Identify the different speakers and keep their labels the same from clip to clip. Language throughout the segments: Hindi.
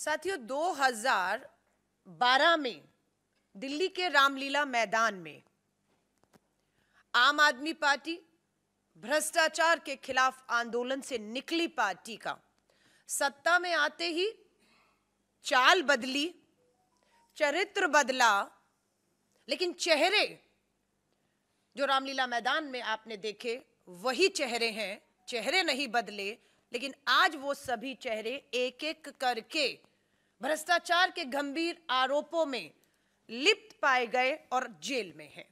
Speaker 1: साथियों, 2012 में दिल्ली के रामलीला मैदान में आम आदमी पार्टी भ्रष्टाचार के खिलाफ आंदोलन से निकली पार्टी का सत्ता में आते ही चाल बदली, चरित्र बदला, लेकिन चेहरे जो रामलीला मैदान में आपने देखे वही चेहरे हैं, चेहरे नहीं बदले। लेकिन आज वो सभी चेहरे एक एक करके भ्रष्टाचार के गंभीर आरोपों में लिप्त पाए गए और जेल में हैं।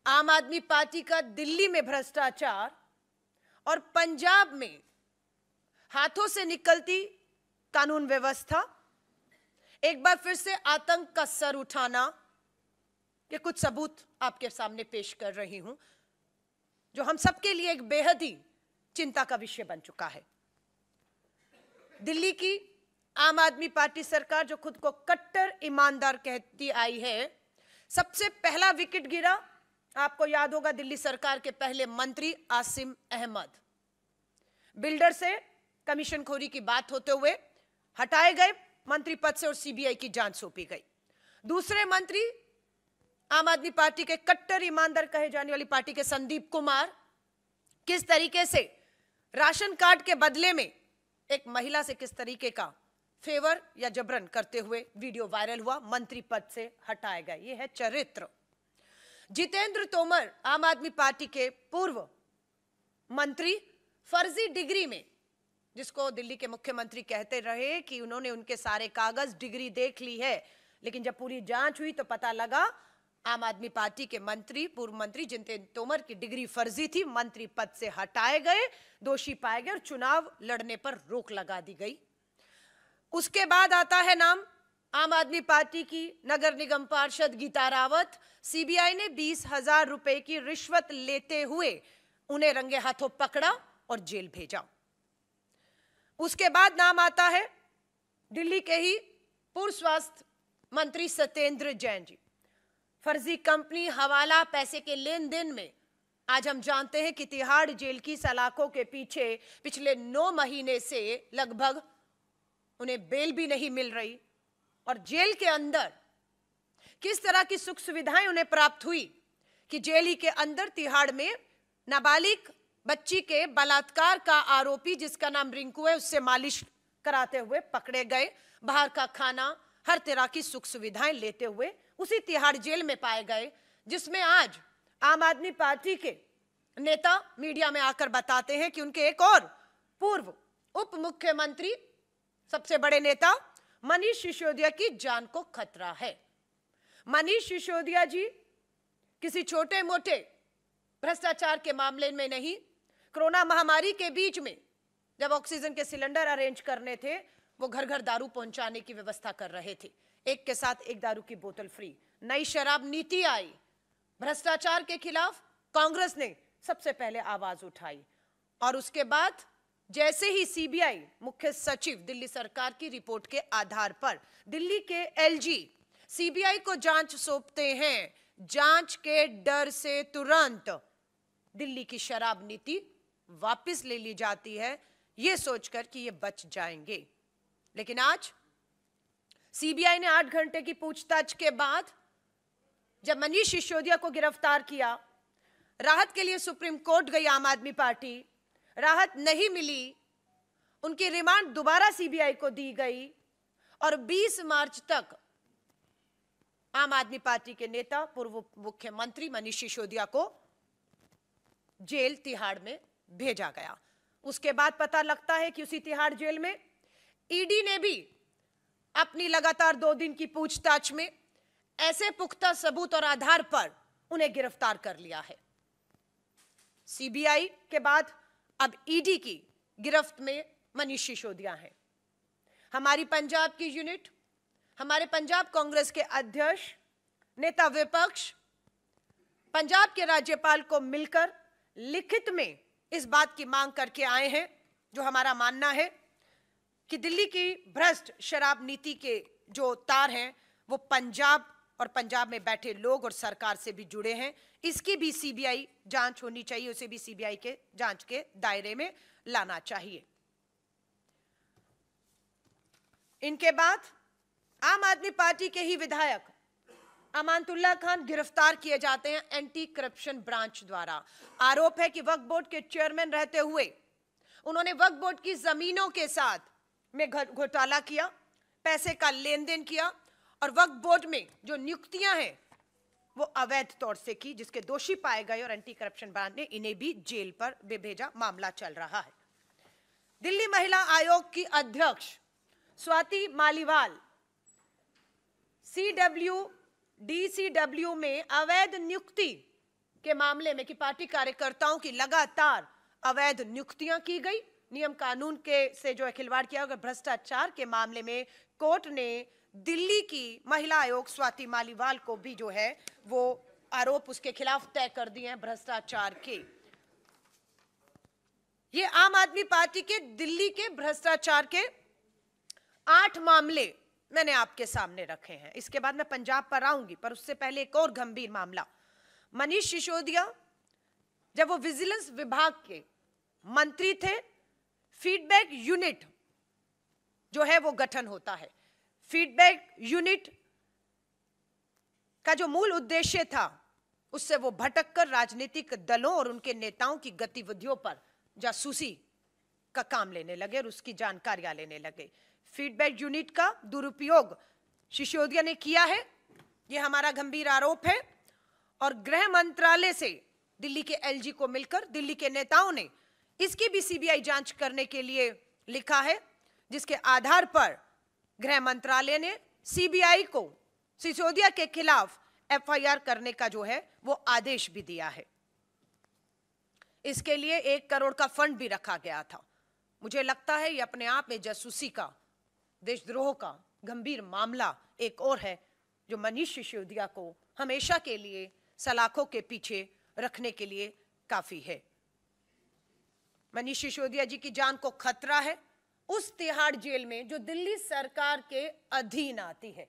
Speaker 1: आम आदमी पार्टी का दिल्ली में भ्रष्टाचार और पंजाब में हाथों से निकलती कानून व्यवस्था, एक बार फिर से आतंक का सर उठाना, ये कुछ सबूत आपके सामने पेश कर रही हूं जो हम सबके लिए एक बेहद ही चिंता का विषय बन चुका है। दिल्ली की आम आदमी पार्टी सरकार जो खुद को कट्टर ईमानदार कहती आई है, सबसे पहला विकेट गिरा, आपको याद होगा, दिल्ली सरकार के पहले मंत्री आसिम अहमद। बिल्डर से कमीशनखोरी की बात होते हुए हटाए गए मंत्री पद से और सीबीआई की जांच सौंपी गई। दूसरे मंत्री आम आदमी पार्टी के कट्टर ईमानदार कहे जाने वाली पार्टी के संदीप कुमार, किस तरीके से राशन कार्ड के बदले में एक महिला से किस तरीके का फेवर या जबरन करते हुए वीडियो वायरल हुआ, मंत्री पद से हटाए गए। यह है चरित्र। जितेंद्र तोमर, आम आदमी पार्टी के पूर्व मंत्री, फर्जी डिग्री में, जिसको दिल्ली के मुख्यमंत्री कहते रहे कि उन्होंने उनके सारे कागज डिग्री देख ली है, लेकिन जब पूरी जांच हुई तो पता लगा आम आदमी पार्टी के मंत्री, पूर्व मंत्री जितेंद्र तोमर की डिग्री फर्जी थी। मंत्री पद से हटाए गए, दोषी पाए गए और चुनाव लड़ने पर रोक लगा दी गई। उसके बाद आता है नाम आम आदमी पार्टी की नगर निगम पार्षद गीता रावत। सीबीआई ने 20,000 रुपए की रिश्वत लेते हुए उन्हें रंगे हाथों पकड़ा और जेल भेजा। उसके बाद नाम आता है दिल्ली के ही पूर्व स्वास्थ्य मंत्री सत्येंद्र जैन जी। फर्जी कंपनी, हवाला, पैसे के लेन देन में आज हम जानते हैं कि तिहाड़ जेल की सलाखों के पीछे पिछले 9 महीने से लगभग उन्हें बेल भी नहीं मिल रही और जेल के अंदर किस तरह की सुख सुविधाएं उन्हें प्राप्त हुई कि जेल ही के अंदर तिहाड़ में नाबालिग बच्ची के बलात्कार का आरोपी, जिसका नाम रिंकू है, उससे मालिश कराते हुए पकड़े गए। बाहर का खाना, हर तरह की सुख सुविधाएं लेते हुए उसी तिहाड़ जेल में पाए गए, जिसमें आज आम आदमी पार्टी के नेता मीडिया में आकर बताते हैं कि उनके एक और पूर्व उप मुख्यमंत्री, सबसे बड़े नेता मनीष सिसोदिया की जान को खतरा है। मनीष सिसोदिया जी किसी छोटे मोटे भ्रष्टाचार के मामले में नहीं, कोरोना महामारी के बीच में जब ऑक्सीजन के सिलेंडर अरेंज करने थे, वो घर घर दारू पहुंचाने की व्यवस्था कर रहे थे। एक के साथ एक दारू की बोतल फ्री। नई शराब नीति आई, भ्रष्टाचार के खिलाफ कांग्रेस ने सबसे पहले आवाज उठाई और उसके बाद जैसे ही सीबीआई मुख्य सचिव दिल्ली सरकार की रिपोर्ट के आधार पर दिल्ली के एलजी सीबीआई को जांच सौंपते हैं, जांच के डर से तुरंत दिल्ली की शराब नीति वापस ले ली जाती है, यह सोचकर कि ये बच जाएंगे। लेकिन आज सीबीआई ने 8 घंटे की पूछताछ के बाद जब मनीष सिसोदिया को गिरफ्तार किया, राहत के लिए सुप्रीम कोर्ट गई आम आदमी पार्टी, राहत नहीं मिली, उनकी रिमांड दोबारा सीबीआई को दी गई और 20 मार्च तक आम आदमी पार्टी के नेता पूर्व मुख्यमंत्री मनीष सिसोदिया को जेल तिहाड़ में भेजा गया। उसके बाद पता लगता है कि उसी तिहाड़ जेल में ईडी ने भी अपनी लगातार 2 दिन की पूछताछ में ऐसे पुख्ता सबूत और आधार पर उन्हें गिरफ्तार कर लिया है। सीबीआई के बाद अब ईडी की गिरफ्त में मनीष सिसोदिया है। हमारी पंजाब की यूनिट, हमारे पंजाब कांग्रेस के अध्यक्ष, नेता विपक्ष, पंजाब के राज्यपाल को मिलकर लिखित में इस बात की मांग करके आए हैं, जो हमारा मानना है कि दिल्ली की भ्रष्ट शराब नीति के जो तार हैं वो पंजाब और पंजाब में बैठे लोग और सरकार से भी जुड़े हैं। इसकी भी सीबीआई जांच होनी चाहिए, उसे भी सीबीआई के जांच के दायरे में लाना चाहिए। इनके बाद आम आदमी पार्टी के ही विधायक अमानतुल्लाह खान गिरफ्तार किए जाते हैं एंटी करप्शन ब्रांच द्वारा। आरोप है कि वक्फ बोर्ड के चेयरमैन रहते हुए उन्होंने वक्फ बोर्ड की जमीनों के साथ में घोटाला किया, पैसे का लेन देन किया और वक्फ बोर्ड में जो नियुक्तियां हैं वो अवैध तौर से की, जिसके दोषी पाए गए और एंटी करप्शन ब्रांच ने इन्हें भी जेल पर भेजा। मामला चल रहा है। दिल्ली महिला आयोग की अध्यक्ष स्वाति मालीवाल डीसीडब्ल्यू में अवैध नियुक्ति के मामले में कि पार्टी कार्यकर्ताओं की लगातार अवैध नियुक्तियां की गई, नियम कानून के से जो खिलवाड़ किया गया, भ्रष्टाचार के मामले में कोर्ट ने दिल्ली की महिला आयोग स्वाति मालीवाल को भी जो है वो आरोप उसके खिलाफ तय कर दिए हैं भ्रष्टाचार के। ये आम आदमी पार्टी के दिल्ली के भ्रष्टाचार के 8 मामले मैंने आपके सामने रखे हैं। इसके बाद मैं पंजाब पर आऊंगी, पर उससे पहले एक और गंभीर मामला। मनीष सिसोदिया जब वो विजिलेंस विभाग के मंत्री थे, फीडबैक यूनिट जो है वो गठन होता है। फीडबैक यूनिट का जो मूल उद्देश्य था उससे वो भटककर राजनीतिक दलों और उनके नेताओं की गतिविधियों पर जासूसी का काम लेने लगे और उसकी जानकारियां लेने लगे। फीडबैक यूनिट का दुरुपयोग सिसोदिया ने किया है, यह हमारा गंभीर आरोप है। और गृह मंत्रालय से दिल्ली के एलजी को मिलकर दिल्ली के नेताओं ने इसकी भी सीबीआई जांच करने के लिए लिखा है, जिसके आधार पर गृह मंत्रालय ने सीबीआई को सिसोदिया के खिलाफ एफआईआर करने का जो है वो आदेश भी दिया है। इसके लिए 1 करोड़ का फंड भी रखा गया था। मुझे लगता है ये अपने आप में जासूसी का, देशद्रोह का गंभीर मामला एक और है, जो मनीष सिसोदिया को हमेशा के लिए सलाखों के पीछे रखने के लिए काफी है। मनीष सिसोदिया जी की जान को खतरा है उस तिहाड़ जेल में जो दिल्ली सरकार के अधीन आती है,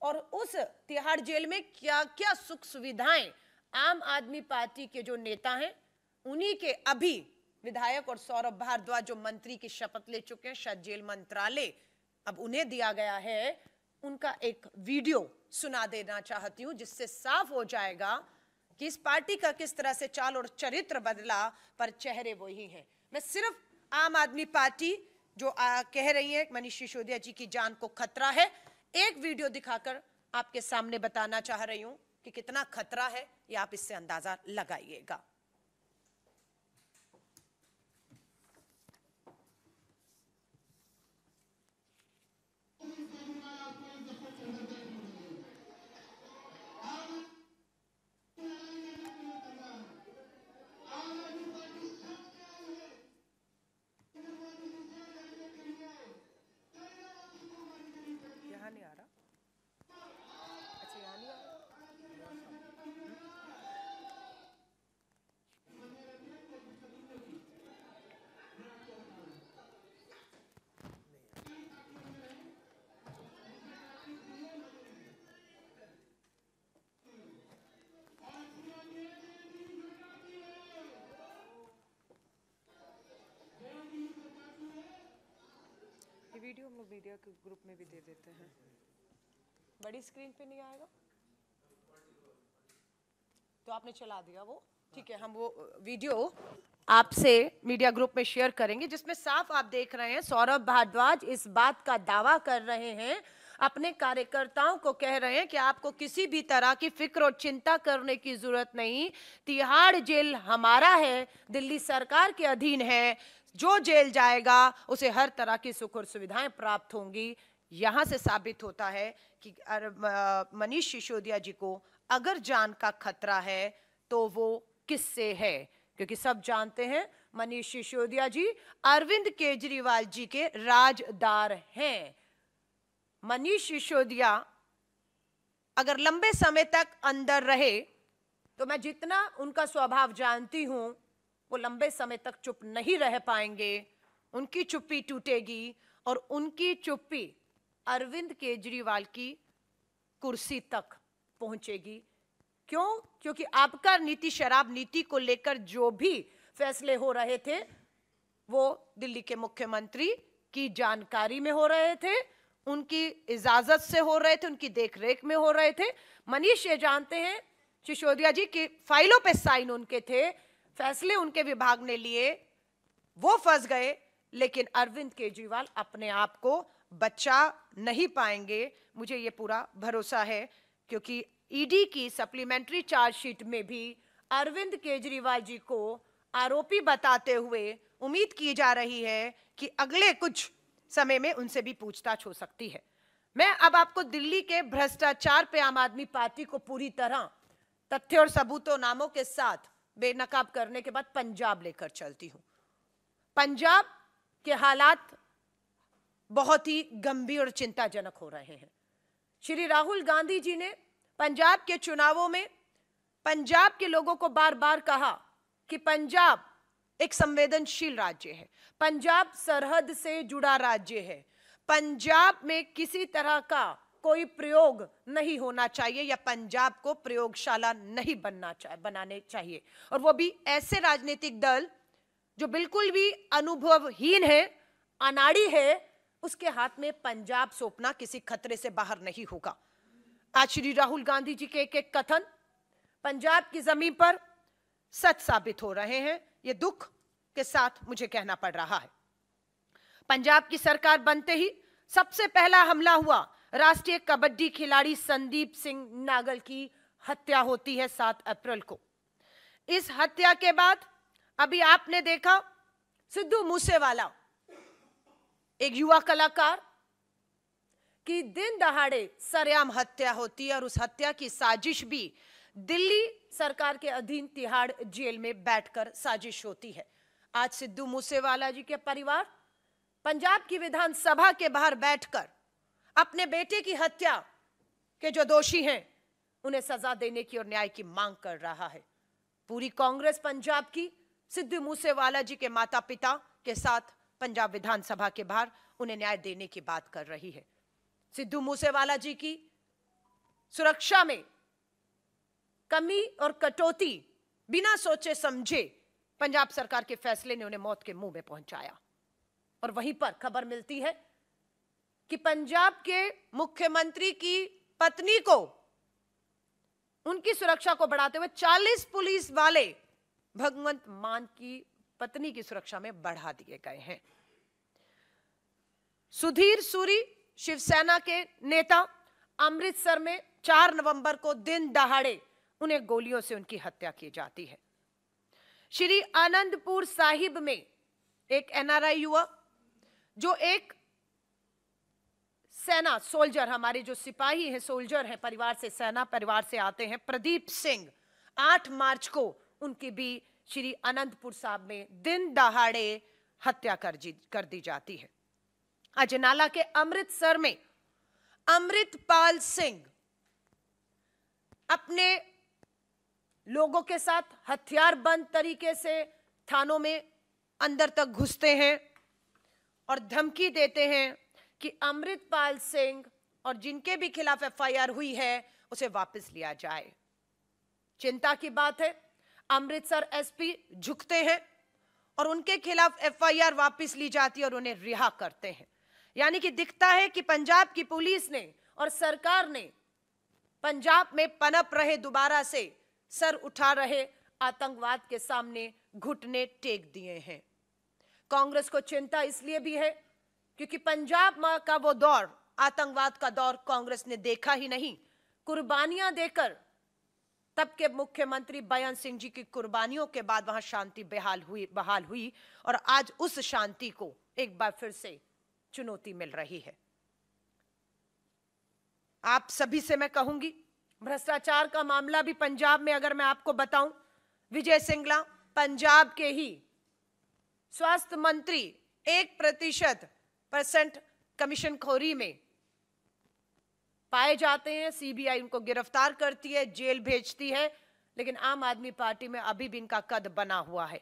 Speaker 1: और उस तिहाड़ जेल में क्या क्या सुख सुविधाएं आम आदमी पार्टी के जो नेता हैं, उन्हीं के अभी विधायक और सौरभ भारद्वाज जो मंत्री की शपथ ले चुके हैं, शायद जेल मंत्रालय अब उन्हें दिया गया है, उनका एक वीडियो सुना देना चाहती हूं, जिससे साफ हो जाएगा कि इस पार्टी का किस तरह से चाल और चरित्र बदला, पर चेहरे वही हैं। मैं सिर्फ आम आदमी पार्टी जो कह रही है मनीष सिसोदिया जी की जान को खतरा है, एक वीडियो दिखाकर आपके सामने बताना चाह रही हूं कि कितना खतरा है, ये आप इससे अंदाजा लगाइएगा। वीडियो हम लोग मीडिया के ग्रुप में भी दे देते हैं। बड़ी स्क्रीन पे नहीं आएगा तो आपने चला दिया वो, ठीक है, हम वो वीडियो आपसे मीडिया ग्रुप में शेयर करेंगे, जिसमें साफ आप देख रहे हैं सौरभ भारद्वाज इस बात का दावा कर रहे हैं, अपने कार्यकर्ताओं को कह रहे हैं कि आपको किसी भी तरह की फिक्र और चिंता करने की जरूरत नहीं, तिहाड़ जेल हमारा है, दिल्ली सरकार के अधीन है, जो जेल जाएगा उसे हर तरह की सुख और सुविधाएं प्राप्त होंगी। यहां से साबित होता है कि मनीष सिसोदिया जी को अगर जान का खतरा है तो वो किससे है, क्योंकि सब जानते हैं मनीष सिसोदिया जी अरविंद केजरीवाल जी के राजदार हैं। मनीष सिसोदिया अगर लंबे समय तक अंदर रहे तो मैं जितना उनका स्वभाव जानती हूं, वो लंबे समय तक चुप नहीं रह पाएंगे, उनकी चुप्पी टूटेगी और उनकी चुप्पी अरविंद केजरीवाल की कुर्सी तक पहुंचेगी। क्यों? क्योंकि आपका नीति शराब नीति को लेकर जो भी फैसले हो रहे थे वो दिल्ली के मुख्यमंत्री की जानकारी में हो रहे थे, उनकी इजाजत से हो रहे थे, उनकी देखरेख में हो रहे थे। मनीष ये जानते हैं सिसोदिया जी की फाइलों पे साइन उनके थे, फैसले उनके विभाग ने लिए, वो फंस गए, लेकिन अरविंद केजरीवाल अपने आप को बचा नहीं पाएंगे, मुझे ये पूरा भरोसा है, क्योंकि ईडी की सप्लीमेंट्री चार्जशीट में भी अरविंद केजरीवाल जी को आरोपी बताते हुए उम्मीद की जा रही है कि अगले कुछ समय में उनसे भी पूछताछ हो सकती है। मैं अब आपको दिल्ली के भ्रष्टाचार पे आम आदमी पार्टी को पूरी तरह तथ्य और सबूतों नामों के साथ बेनकाब करने के बाद पंजाब लेकर चलती हूं। पंजाब के हालात बहुत ही गंभीर और चिंताजनक हो रहे हैं। श्री राहुल गांधी जी ने पंजाब के चुनावों में पंजाब के लोगों को बार बार कहा कि पंजाब एक संवेदनशील राज्य है, पंजाब सरहद से जुड़ा राज्य है, पंजाब में किसी तरह का कोई प्रयोग नहीं होना चाहिए या पंजाब को प्रयोगशाला नहीं बनाने चाहिए, और वो भी ऐसे राजनीतिक दल जो बिल्कुल भी अनुभवहीन है, अनाड़ी है, उसके हाथ में पंजाब सौंपना किसी खतरे से बाहर नहीं होगा। आज श्री राहुल गांधी जी के एक एक कथन पंजाब की जमीन पर सच साबित हो रहे हैं, ये दुख के साथ मुझे कहना पड़ रहा है। पंजाब की सरकार बनते ही सबसे पहला हमला हुआ, राष्ट्रीय कबड्डी खिलाड़ी संदीप सिंह नागल की हत्या होती है 7 अप्रैल को। इस हत्या के बाद अभी आपने देखा सिद्धू मूसेवाला, एक युवा कलाकार की दिन दहाड़े सरेआम हत्या होती है, और उस हत्या की साजिश भी दिल्ली सरकार के अधीन तिहाड़ जेल में बैठकर साजिश होती है। आज सिद्धू मूसेवाला जी के परिवार पंजाब की विधानसभा के बाहर बैठकर अपने बेटे की हत्या के जो दोषी हैं उन्हें सजा देने की और न्याय की मांग कर रहा है। पूरी कांग्रेस पंजाब की सिद्धू मूसेवाला जी के माता पिता के साथ पंजाब विधानसभा के बाहर उन्हें न्याय देने की बात कर रही है। सिद्धू मूसेवाला जी की सुरक्षा में कमी और कटौती बिना सोचे समझे पंजाब सरकार के फैसले ने उन्हें मौत के मुंह में पहुंचाया। और वहीं पर खबर मिलती है कि पंजाब के मुख्यमंत्री की पत्नी को, उनकी सुरक्षा को बढ़ाते हुए 40 पुलिस वाले भगवंत मान की पत्नी की सुरक्षा में बढ़ा दिए गए हैं। सुधीर सूरी शिवसेना के नेता, अमृतसर में 4 नवंबर को दिन दहाड़े उन्हें गोलियों से उनकी हत्या की जाती है। श्री आनंदपुर साहिब में एक एनआरआई युवा जो एक सेना सोल्जर, हमारे जो सिपाही हैं, सोल्जर हैं, परिवार से, सेना परिवार से आते हैं, प्रदीप सिंह, 8 मार्च को उनकी भी श्री आनंदपुर साहब में दिन दहाड़े हत्या कर दी जाती है। अजनाला के अमृतसर में अमृतपाल सिंह अपने लोगों के साथ हथियारबंद तरीके से थानों में अंदर तक घुसते हैं और धमकी देते हैं कि अमृतपाल सिंह और जिनके भी खिलाफ एफआईआर हुई है उसे वापस लिया जाए। चिंता की बात है, अमृतसर एसपी झुकते हैं और उनके खिलाफ एफआईआर वापस ली जाती है और उन्हें रिहा करते हैं। यानी कि दिखता है कि पंजाब की पुलिस ने और सरकार ने पंजाब में पनप रहे, दोबारा से सर उठा रहे आतंकवाद के सामने घुटने टेक दिए हैं। कांग्रेस को चिंता इसलिए भी है क्योंकि पंजाब का वो दौर, आतंकवाद का दौर कांग्रेस ने देखा ही नहीं। कुर्बानियां देकर, तब के मुख्यमंत्री बयान सिंह जी की कुर्बानियों के बाद वहां शांति बहाल हुई और आज उस शांति को एक बार फिर से चुनौती मिल रही है। आप सभी से मैं कहूंगी, भ्रष्टाचार का मामला भी पंजाब में अगर मैं आपको बताऊं, विजय सिंगला पंजाब के ही स्वास्थ्य मंत्री 1% कमीशनखोरी में पाए जाते हैं। सीबीआई उनको गिरफ्तार करती है, जेल भेजती है, लेकिन आम आदमी पार्टी में अभी भी इनका कद बना हुआ है।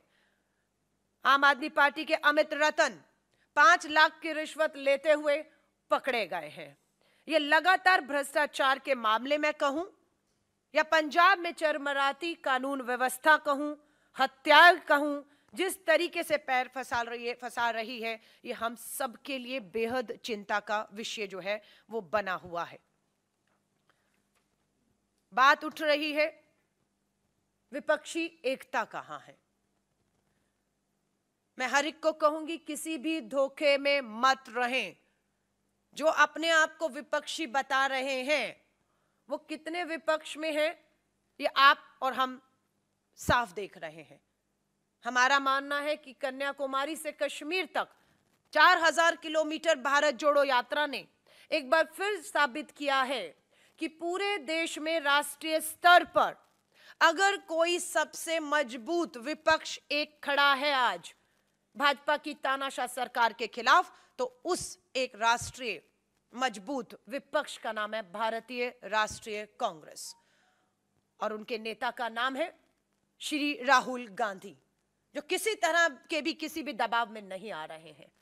Speaker 1: आम आदमी पार्टी के अमित रतन 5 लाख की रिश्वत लेते हुए पकड़े गए हैं। ये लगातार भ्रष्टाचार के मामले में कहूं या पंजाब में चरमराती कानून व्यवस्था कहूं, हत्या कहूं जिस तरीके से पैर फंसा रही है, ये हम सबके लिए बेहद चिंता का विषय जो है वो बना हुआ है। बात उठ रही है विपक्षी एकता कहां है। मैं हर एक को कहूंगी, किसी भी धोखे में मत रहें। जो अपने आप को विपक्षी बता रहे हैं, वो कितने विपक्ष में हैं, ये आप और हम साफ देख रहे हैं। हमारा मानना है कि कन्याकुमारी से कश्मीर तक 4000 किलोमीटर भारत जोड़ो यात्रा ने एक बार फिर साबित किया है कि पूरे देश में राष्ट्रीय स्तर पर अगर कोई सबसे मजबूत विपक्ष एक खड़ा है आज भाजपा की तानाशाह सरकार के खिलाफ, तो उस एक राष्ट्रीय मजबूत विपक्ष का नाम है भारतीय राष्ट्रीय कांग्रेस, और उनके नेता का नाम है श्री राहुल गांधी, जो किसी तरह के भी किसी भी दबाव में नहीं आ रहे हैं।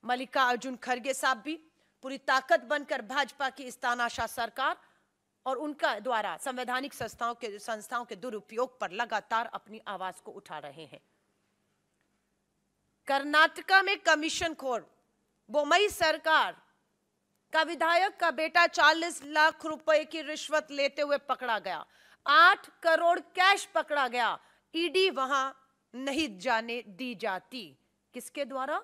Speaker 1: मल्लिकार्जुन खड़गे साहब भी पूरी ताकत बनकर भाजपा की इस तानाशाह सरकार और उनका द्वारा संवैधानिक संस्थाओं के दुरुपयोग पर लगातार अपनी आवाज को उठा रहे हैं। कर्नाटका में कमीशन खोर बोम्मई सरकार का विधायक का बेटा 40 लाख रुपए की रिश्वत लेते हुए पकड़ा गया। 8 करोड़ कैश पकड़ा गया। ईडी वहां नहीं जाने दी जाती। किसके द्वारा?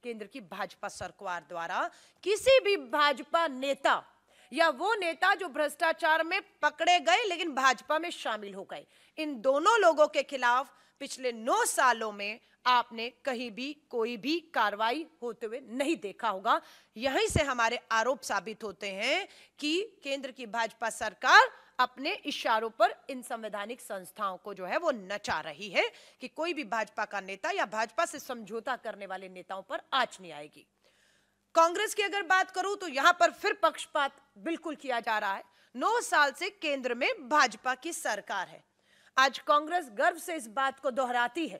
Speaker 1: केंद्र की भाजपा सरकार द्वारा। किसी भी भाजपा नेता या वो नेता जो भ्रष्टाचार में पकड़े गए लेकिन भाजपा में शामिल हो गए, इन दोनों लोगों के खिलाफ पिछले 9 सालों में आपने कहीं भी कोई भी कार्रवाई होते हुए नहीं देखा होगा। यहीं से हमारे आरोप साबित होते हैं कि केंद्र की भाजपा सरकार अपने इशारों पर इन संवैधानिक संस्थाओं को जो है वो नचा रही है कि कोई भी भाजपा का नेता या भाजपा से समझौता करने वाले नेताओं पर आंच नहीं आएगी। कांग्रेस की अगर बात करूं तो यहां पर फिर पक्षपात बिल्कुल किया जा रहा है। 9 साल से केंद्र में भाजपा की सरकार है। आज कांग्रेस गर्व से इस बात को दोहराती है।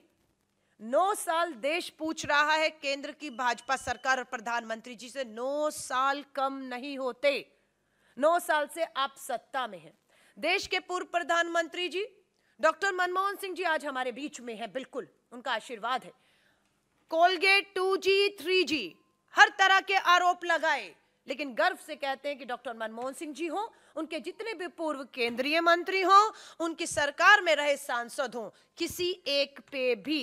Speaker 1: 9 साल देश पूछ रहा है केंद्र की भाजपा सरकार और प्रधानमंत्री जी से, 9 साल कम नहीं होते। 9 साल से आप सत्ता में हैं। देश के पूर्व प्रधानमंत्री जी डॉक्टर मनमोहन सिंह जी आज हमारे बीच में हैं, बिल्कुल उनका आशीर्वाद है। कोलगेट 2G 3G हर तरह के आरोप लगाए, लेकिन गर्व से कहते हैं कि डॉक्टर मनमोहन सिंह जी हो, उनके जितने भी पूर्व केंद्रीय मंत्री हो, उनकी सरकार में रहे सांसद हो, किसी एक पे भी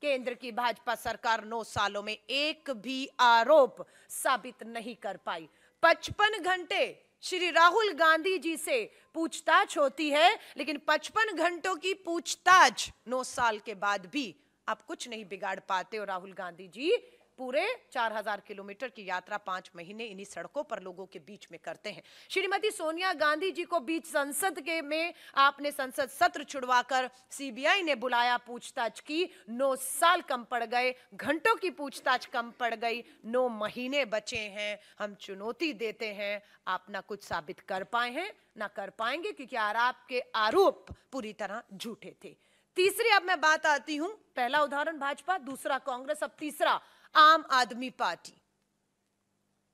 Speaker 1: केंद्र की भाजपा सरकार 9 सालों में एक भी आरोप साबित नहीं कर पाई। 55 घंटे श्री राहुल गांधी जी से पूछताछ होती है, लेकिन 55 घंटों की पूछताछ 9 साल के बाद भी आप कुछ नहीं बिगाड़ पाते। और राहुल गांधी जी पूरे 4000 किलोमीटर की यात्रा 5 महीने इन्हीं सड़कों पर लोगों के बीच में करते हैं। श्रीमती सोनिया गांधी जी को बीच संसद के में आपने संसद सत्र छुड़वाकर सीबीआई ने बुलाया, पूछताछ की। 9 साल कम पड़ गए, घंटों की पूछताछ कम पड़ गई, 9 महीने बचे हैं। हम चुनौती देते हैं, आप ना कुछ साबित कर पाए हैं ना कर पाएंगे, क्योंकि आपके आरोप पूरी तरह झूठे थे। तीसरी अब मैं बात आती हूं, पहला उदाहरण भाजपा, दूसरा कांग्रेस, अब तीसरा आम आदमी पार्टी।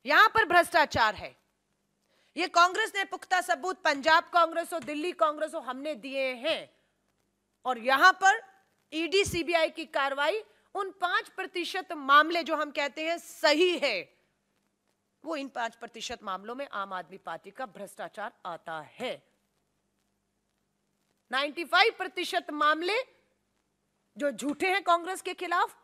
Speaker 1: यहां पर भ्रष्टाचार है। यह कांग्रेस ने पुख्ता सबूत पंजाब कांग्रेस हो, दिल्ली कांग्रेस हो, हमने दिए हैं। और यहां पर ईडी सीबीआई की कार्रवाई उन 5% मामले जो हम कहते हैं सही है, वो इन 5% मामलों में आम आदमी पार्टी का भ्रष्टाचार आता है। 95% मामले जो झूठे हैं कांग्रेस के खिलाफ,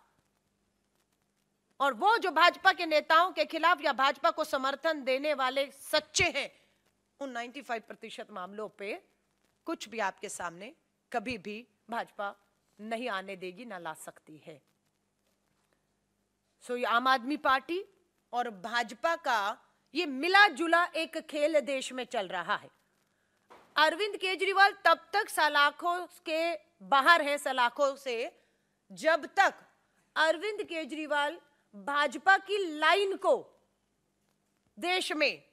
Speaker 1: और वो जो भाजपा के नेताओं के खिलाफ या भाजपा को समर्थन देने वाले सच्चे हैं, उन 95% मामलों पे कुछ भी आपके सामने कभी भी भाजपा नहीं आने देगी, ना ला सकती है। सो ये आम आदमी पार्टी और भाजपा का ये मिला जुला एक खेल देश में चल रहा है। अरविंद केजरीवाल तब तक सलाखों के बाहर है, सलाखों से, जब तक अरविंद केजरीवाल भाजपा की लाइन को देश में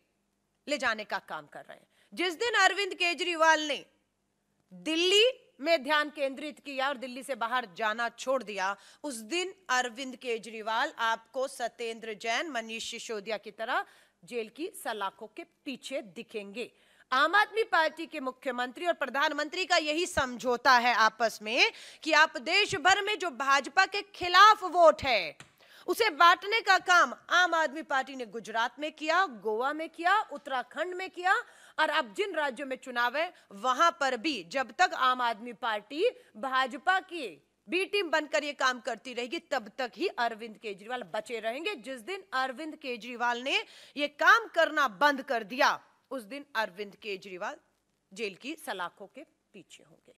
Speaker 1: ले जाने का काम कर रहे हैं। जिस दिन अरविंद केजरीवाल ने दिल्ली में ध्यान केंद्रित किया और दिल्ली से बाहर जाना छोड़ दिया, उस दिन अरविंद केजरीवाल आपको सत्येंद्र जैन, मनीष सिसोदिया की तरह जेल की सलाखों के पीछे दिखेंगे। आम आदमी पार्टी के मुख्यमंत्री और प्रधानमंत्री का यही समझौता है आपस में कि आप देश भर में जो भाजपा के खिलाफ वोट है उसे बांटने का काम आम आदमी पार्टी ने गुजरात में किया, गोवा में किया, उत्तराखंड में किया, और अब जिन राज्यों में चुनाव है वहां पर भी जब तक आम आदमी पार्टी भाजपा की बी टीम बनकर ये काम करती रहेगी तब तक ही अरविंद केजरीवाल बचे रहेंगे। जिस दिन अरविंद केजरीवाल ने ये काम करना बंद कर दिया उस दिन अरविंद केजरीवाल जेल की सलाखों के पीछे होंगे।